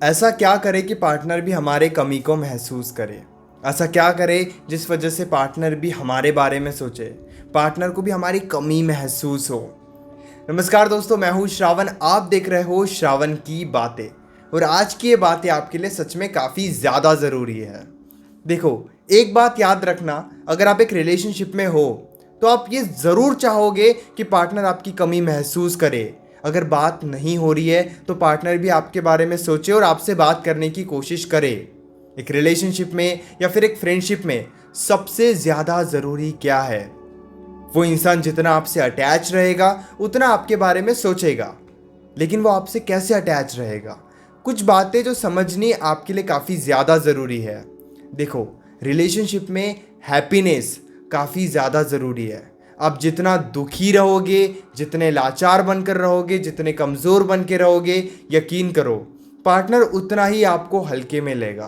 ऐसा क्या करे कि पार्टनर भी हमारे कमी को महसूस करे। ऐसा क्या करे जिस वजह से पार्टनर भी हमारे बारे में सोचे, पार्टनर को भी हमारी कमी महसूस हो। नमस्कार दोस्तों, मैं हूँ श्रावण। आप देख रहे हो श्रावण की बातें। और आज की ये बातें आपके लिए सच में काफ़ी ज़्यादा ज़रूरी है। देखो, एक बात याद रखना, अगर आप एक रिलेशनशिप में हो तो आप ये ज़रूर चाहोगे कि पार्टनर आपकी कमी महसूस करे। अगर बात नहीं हो रही है तो पार्टनर भी आपके बारे में सोचे और आपसे बात करने की कोशिश करे। एक रिलेशनशिप में या फिर एक फ्रेंडशिप में सबसे ज़्यादा ज़रूरी क्या है? वो इंसान जितना आपसे अटैच रहेगा उतना आपके बारे में सोचेगा। लेकिन वो आपसे कैसे अटैच रहेगा? कुछ बातें जो समझनी आपके लिए काफ़ी ज़्यादा ज़रूरी है। देखो, रिलेशनशिप में हैप्पीनेस काफ़ी ज़्यादा ज़रूरी है। आप जितना दुखी रहोगे, जितने लाचार बनकर रहोगे, जितने कमज़ोर बन के रहोगे, यकीन करो पार्टनर उतना ही आपको हल्के में लेगा।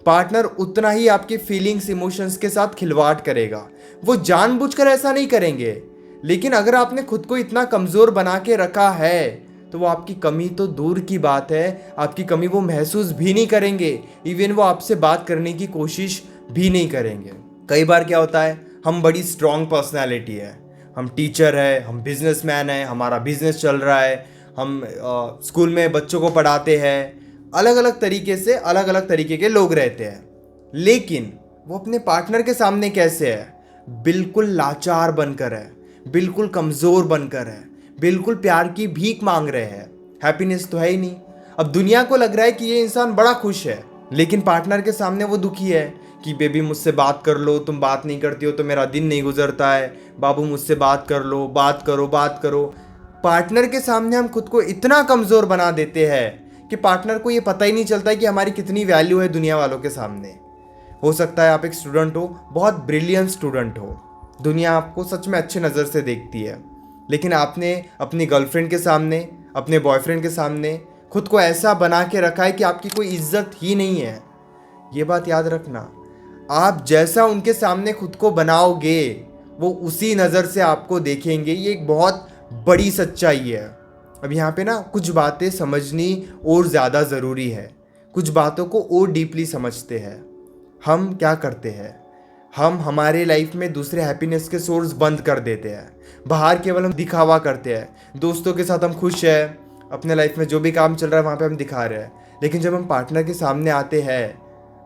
पार्टनर उतना ही आपके फीलिंग्स इमोशंस के साथ खिलवाड़ करेगा। वो जानबूझकर ऐसा नहीं करेंगे, लेकिन अगर आपने खुद को इतना कमज़ोर बना के रखा है तो वो आपकी कमी तो दूर की बात है, आपकी कमी वो महसूस भी नहीं करेंगे। इवन वो आपसे बात करने की कोशिश भी नहीं करेंगे। कई बार क्या होता है, हम बड़ी स्ट्रॉन्ग पर्सनैलिटी है, हम टीचर है, हम बिजनेसमैन है, हमारा बिजनेस चल रहा है, हम स्कूल में बच्चों को पढ़ाते हैं, अलग अलग तरीके से अलग अलग तरीके के लोग रहते हैं। लेकिन वो अपने पार्टनर के सामने कैसे है? बिल्कुल लाचार बनकर है, बिल्कुल कमज़ोर बनकर है, बिल्कुल प्यार की भीख मांग रहे हैं। हैप्पीनेस तो है ही नहीं। अब दुनिया को लग रहा है कि ये इंसान बड़ा खुश है, लेकिन पार्टनर के सामने वो दुखी है कि बेबी मुझसे बात कर लो, तुम बात नहीं करती हो तो मेरा दिन नहीं गुजरता है, बाबू मुझसे बात कर लो, बात करो बात करो। पार्टनर के सामने हम खुद को इतना कमज़ोर बना देते हैं कि पार्टनर को ये पता ही नहीं चलता है कि हमारी कितनी वैल्यू है दुनिया वालों के सामने। हो सकता है आप एक स्टूडेंट हो, बहुत ब्रिलियंट स्टूडेंट हो, दुनिया आपको सच में अच्छे नज़र से देखती है, लेकिन आपने अपनी गर्लफ्रेंड के सामने, अपने बॉयफ्रेंड के सामने खुद को ऐसा बना के रखा है कि आपकी कोई इज्जत ही नहीं है। ये बात याद रखना, आप जैसा उनके सामने खुद को बनाओगे वो उसी नज़र से आपको देखेंगे। ये एक बहुत बड़ी सच्चाई है। अब यहाँ पे ना कुछ बातें समझनी और ज़्यादा ज़रूरी है, कुछ बातों को और डीपली समझते हैं। हम क्या करते हैं, हम हमारे लाइफ में दूसरे हैप्पीनेस के सोर्स बंद कर देते हैं। बाहर केवल हम दिखावा करते हैं, दोस्तों के साथ हम खुश हैं, अपने लाइफ में जो भी काम चल रहा है वहाँ पे हम दिखा रहे हैं। लेकिन जब हम पार्टनर के सामने आते हैं,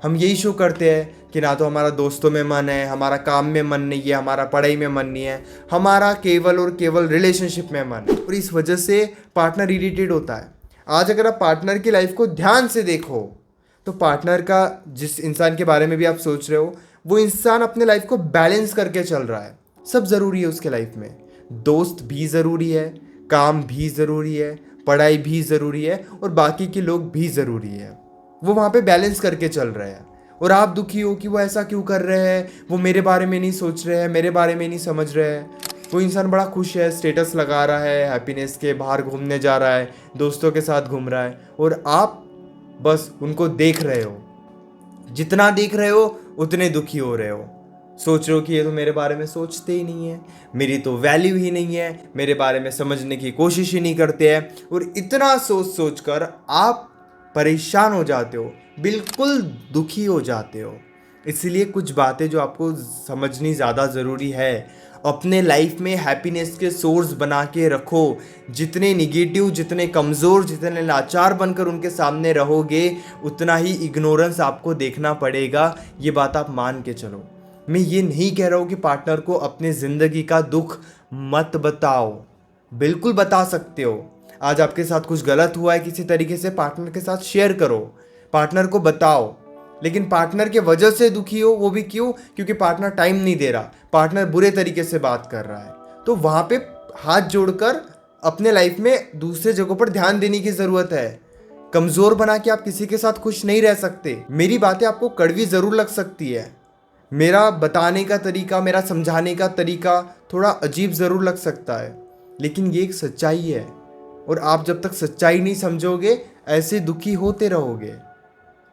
हम यही शो करते हैं कि ना तो हमारा दोस्तों में मन है, हमारा काम में मन नहीं है, हमारा पढ़ाई में मन नहीं है, हमारा केवल और केवल रिलेशनशिप में मन है। और इस वजह से पार्टनर इरिटेट होता है। आज अगर आप पार्टनर की लाइफ को ध्यान से देखो तो पार्टनर का, जिस इंसान के बारे में भी आप सोच रहे हो, वो इंसान अपने लाइफ को बैलेंस करके चल रहा है। सब ज़रूरी है उसके लाइफ में, दोस्त भी ज़रूरी है, काम भी ज़रूरी है, पढ़ाई भी ज़रूरी है और बाकी के लोग भी ज़रूरी है। वो वहाँ पे बैलेंस करके चल रहे हैं। और आप दुखी हो कि वो ऐसा क्यों कर रहे हैं, वो मेरे बारे में नहीं सोच रहे हैं, मेरे बारे में नहीं समझ रहे हैं। वो इंसान बड़ा खुश है, स्टेटस लगा रहा है, हैप्पीनेस के बाहर घूमने जा रहा है, दोस्तों के साथ घूम रहा है, और आप बस उनको देख रहे हो। जितना देख रहे हो उतने दुखी हो रहे हो। सोच रहे हो कि ये तो मेरे बारे में सोचते ही नहीं है, मेरी तो वैल्यू ही नहीं है, मेरे बारे में समझने की कोशिश ही नहीं करते हैं। और इतना सोच सोच कर आप परेशान हो जाते हो, बिल्कुल दुखी हो जाते हो। इसलिए कुछ बातें जो आपको समझनी ज़्यादा ज़रूरी है। अपने लाइफ में हैप्पीनेस के सोर्स बना के रखो। जितने निगेटिव, जितने कमज़ोर, जितने लाचार बनकर उनके सामने रहोगे, उतना ही इग्नोरेंस आपको देखना पड़ेगा। ये बात आप मान के चलो। मैं ये नहीं कह रहा हूँ कि पार्टनर को अपने ज़िंदगी का दुख मत बताओ, बिल्कुल बता सकते हो। आज आपके साथ कुछ गलत हुआ है किसी तरीके से, पार्टनर के साथ शेयर करो, पार्टनर को बताओ। लेकिन पार्टनर के वजह से दुखी हो, वो भी क्यों? क्योंकि पार्टनर टाइम नहीं दे रहा, पार्टनर बुरे तरीके से बात कर रहा है। तो वहाँ पे हाथ जोड़कर अपने लाइफ में दूसरे जगहों पर ध्यान देने की ज़रूरत है। कमज़ोर बना के आप किसी के साथ खुश नहीं रह सकते। मेरी बातें आपको कड़वी ज़रूर लग सकती है, मेरा बताने का तरीका, मेरा समझाने का तरीका थोड़ा अजीब ज़रूर लग सकता है, लेकिन ये एक सच्चाई है। और आप जब तक सच्चाई नहीं समझोगे, ऐसे दुखी होते रहोगे।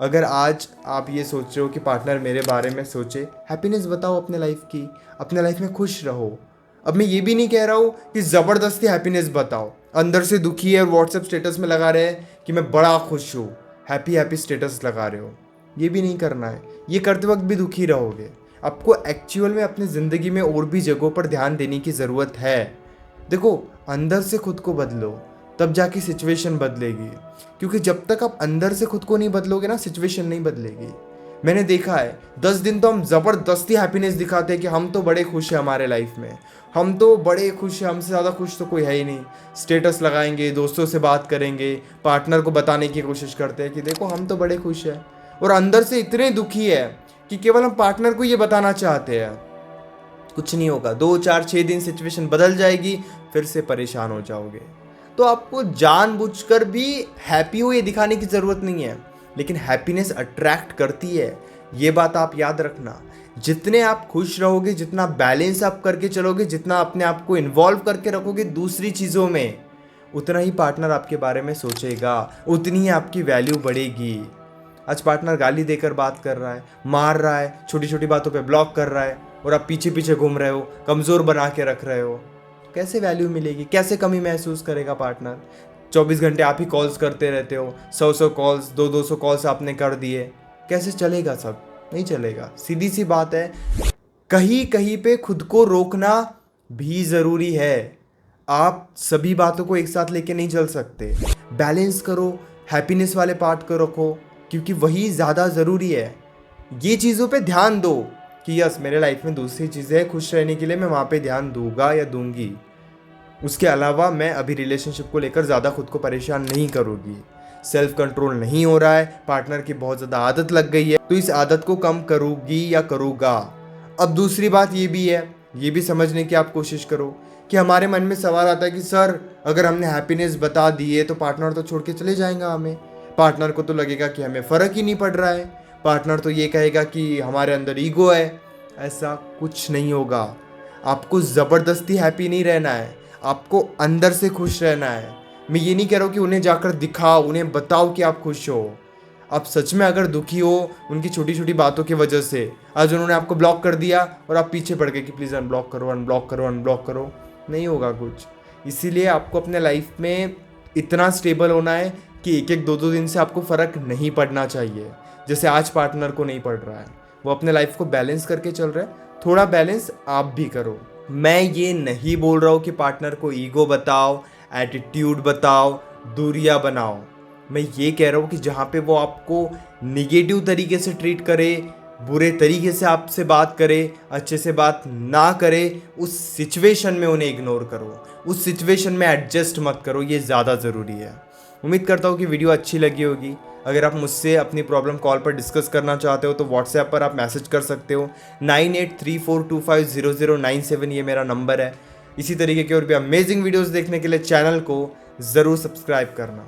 अगर आज आप ये सोच रहे हो कि पार्टनर मेरे बारे में सोचे, हैप्पीनेस बताओ अपने लाइफ की, अपने लाइफ में खुश रहो। अब मैं ये भी नहीं कह रहा हूँ कि ज़बरदस्ती हैप्पीनेस बताओ। अंदर से दुखी है और व्हाट्सएप स्टेटस में लगा रहे हैं कि मैं बड़ा खुश हूँ, हैप्पी हैप्पी स्टेटस लगा रहे हो। ये भी नहीं करना है, ये करते वक्त भी दुखी रहोगे। आपको एक्चुअल में अपनी ज़िंदगी में और भी जगहों पर ध्यान देने की ज़रूरत है। देखो, अंदर से खुद को बदलो, तब जाके सिचुएशन बदलेगी। क्योंकि जब तक आप अंदर से खुद को नहीं बदलोगे ना, सिचुएशन नहीं बदलेगी। मैंने देखा है 10 दिन तो हम ज़बरदस्ती हैप्पीनेस दिखाते हैं कि हम तो बड़े खुश हैं हमारे लाइफ में, हम तो बड़े खुश हैं, हमसे ज़्यादा खुश तो कोई है ही नहीं। स्टेटस लगाएंगे, दोस्तों से बात करेंगे, पार्टनर को बताने की कोशिश करते हैं कि देखो हम तो बड़े खुश हैं, और अंदर से इतने दुखी है कि केवल हम पार्टनर को ये बताना चाहते हैं। कुछ नहीं होगा, 2 4 6 दिन सिचुएशन बदल जाएगी, फिर से परेशान हो जाओगे। तो आपको जानबूझकर भी हैप्पी हो ये दिखाने की ज़रूरत नहीं है, लेकिन हैप्पीनेस अट्रैक्ट करती है, ये बात आप याद रखना। जितने आप खुश रहोगे, जितना बैलेंस आप करके चलोगे, जितना अपने आप को इन्वॉल्व करके रखोगे दूसरी चीज़ों में, उतना ही पार्टनर आपके बारे में सोचेगा, उतनी ही आपकी वैल्यू बढ़ेगी। आज पार्टनर गाली देकर बात कर रहा है, मार रहा है, छोटी छोटी बातों पे ब्लॉक कर रहा है, और आप पीछे पीछे घूम रहे हो, कमज़ोर बना के रख रहे हो, कैसे वैल्यू मिलेगी? कैसे कमी महसूस करेगा पार्टनर? 24 घंटे आप ही कॉल्स करते रहते हो, 100 कॉल्स, 200 कॉल्स आपने कर दिए, कैसे चलेगा? सब नहीं चलेगा। सीधी सी बात है, कहीं कहीं पे खुद को रोकना भी ज़रूरी है। आप सभी बातों को एक साथ लेके नहीं चल सकते। बैलेंस करो, हैप्पीनेस वाले पार्ट को रखो, क्योंकि वही ज़्यादा ज़रूरी है। ये चीज़ों पे ध्यान दो कि यस, मेरे लाइफ में दूसरी चीज़ें हैं, खुश रहने के लिए मैं वहाँ पे ध्यान दूंगा या दूंगी। उसके अलावा मैं अभी रिलेशनशिप को लेकर ज़्यादा खुद को परेशान नहीं करूँगी। सेल्फ कंट्रोल नहीं हो रहा है, पार्टनर की बहुत ज़्यादा आदत लग गई है, तो इस आदत को कम करूँगी या करूँगा। अब दूसरी बात ये भी है, ये भी समझने की आप कोशिश करो कि हमारे मन में सवाल आता है कि सर, अगर हमने हैप्पीनेस बता दिए तो पार्टनर तो छोड़ के चले जाएगा हमें, पार्टनर को तो लगेगा कि हमें फ़र्क ही नहीं पड़ रहा है, पार्टनर तो ये कहेगा कि हमारे अंदर ईगो है। ऐसा कुछ नहीं होगा। आपको ज़बरदस्ती हैप्पी नहीं रहना है, आपको अंदर से खुश रहना है। मैं ये नहीं कह रहा हूँ कि उन्हें जाकर दिखाओ, उन्हें बताओ कि आप खुश हो। आप सच में अगर दुखी हो उनकी छोटी छोटी बातों की वजह से, आज उन्होंने आपको ब्लॉक कर दिया और आप पीछे पड़ गए कि प्लीज़ अनब्लॉक करो, अनब्लॉक करो, अनब्लॉक करो, नहीं होगा कुछ। इसीलिए आपको अपने लाइफ में इतना स्टेबल होना है कि एक एक 2 दिन से आपको फ़र्क नहीं पड़ना चाहिए। जैसे आज पार्टनर को नहीं पड़ रहा है, वो अपने लाइफ को बैलेंस करके चल रहा है, थोड़ा बैलेंस आप भी करो। मैं ये नहीं बोल रहा हूँ कि पार्टनर को ईगो बताओ, एटीट्यूड बताओ, दूरियां बनाओ। मैं ये कह रहा हूँ कि जहाँ पे वो आपको निगेटिव तरीके से ट्रीट करे, बुरे तरीके से आपसे बात करे, अच्छे से बात ना करे, उस सिचुएशन में उन्हें इग्नोर करो, उस सिचुएशन में एडजस्ट मत करो। ये ज़्यादा ज़रूरी है। उम्मीद करता हूँ कि वीडियो अच्छी लगी होगी। अगर आप मुझसे अपनी प्रॉब्लम कॉल पर डिस्कस करना चाहते हो तो व्हाट्सएप पर आप मैसेज कर सकते हो। 9834250097 ये मेरा नंबर है। इसी तरीके के और भी अमेजिंग वीडियोस देखने के लिए चैनल को ज़रूर सब्सक्राइब करना।